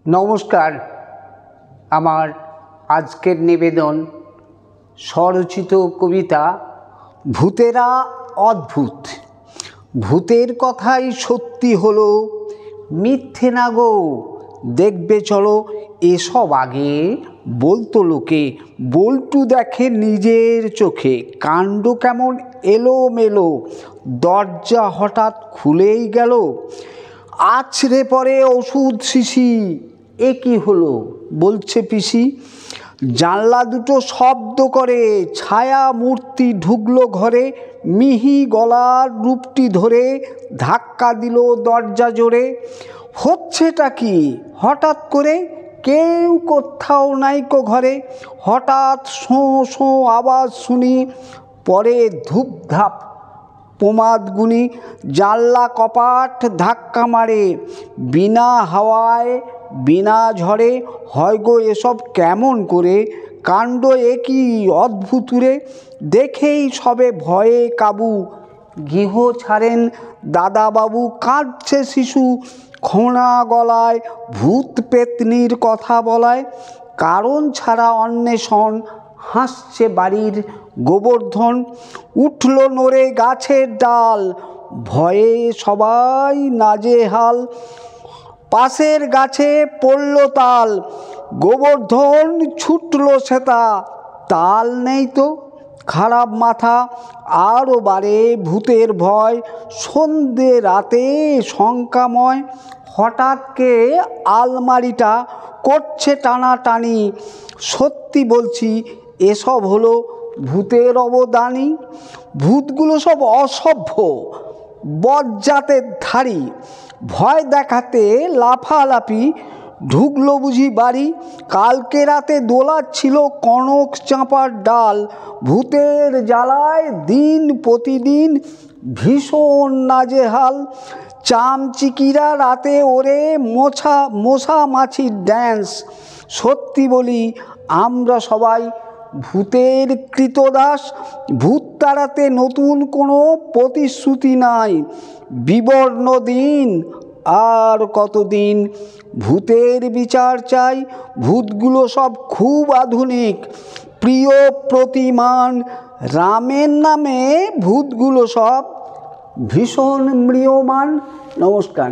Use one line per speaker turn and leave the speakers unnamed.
নমস্কার। আমার আজকের নিবেদন স্বরচিত কবিতা ভূতেরা অদ্ভুত। ভূতের কথাই সত্যি হলো, মিথ্যে না গো। দেখবে চলো, এসব আগে বলতো লোকে। বল্টু দেখে নিজের চোখে কাণ্ড কেমন এলোমেলো। দরজা হঠাৎ খুলেই গেল, আছড়ে পড়ে ওষুধ শিশি। এ কি হলো বলছে পিসি। জানলা দুটো শব্দ করে, ছায়া মূর্তি ঢুকলো ঘরে। মিহি গলার রূপটি ধরে ধাক্কা দিল দরজা জোরে। হচ্ছেটা কি হঠাৎ করে, কেউ কোথাও নাইকো ঘরে। হঠাৎ শোঁ শোঁ আওয়াজ শুনি, পরে ধূপধাপ প্রমাদ গুনি। জানলা কপাট ধাক্কা মারে, বিনা হাওয়ায় বিনা ঝড়ে। হয় গো এসব কেমন করে, কাণ্ড এ কি অদ্ভুত রে। দেখেই সবে ভয়ে কাবু, গৃহ ছাড়েন দাদাবাবু। কাঁদছে শিশু খোঁড়া গলায়, ভূত পেতনির কথা বলায়। কারণ ছাড়া অন্বেষণ, হাসছে বাড়ির গোবর্ধন। উঠল নড়ে গাছের ডাল, ভয়ে সবাই নাজেহাল। পাশের গাছে পড়ল তাল, গোবর্ধন ছুটল সেটা। তাল নেই তো, খারাপ মাথা আরও বাড়ে ভূতের ভয়। সন্ধে রাতে শঙ্কাময়, হঠাৎ কে আলমারিটা করছে টানাটানি। সত্যি বলছি, এসব হলো ভূতের অবদানই। ভূতগুলো সব অসভ্য, বজ্জাতের ধারী। ভয় দেখাতে লাফালাফি, ঢুকলো বুঝি বাড়ি। কালকে রাতে দোলাচ্ছিল কনক চাঁপার ডাল। ভূতের জ্বালায় দিন প্রতিদিন ভীষণ নাজেহাল। চামচিকিরা রাতে ওরে মশা মাছির ড্যান্স। সত্যি বলি, আমরা সবাই ভূতের কৃতদাস। ভূত তাড়াতে নতুন কোনো প্রতিশ্রুতি নাই। বিবর্ণ দিন আর কতদিন, ভূতের বিচার চাই। ভূতগুলো সব খুব আধুনিক, প্রিয় প্রতিমান। রামের নামে ভূতগুলো সব ভীষণ ম্রিয়মাণ। নমস্কার।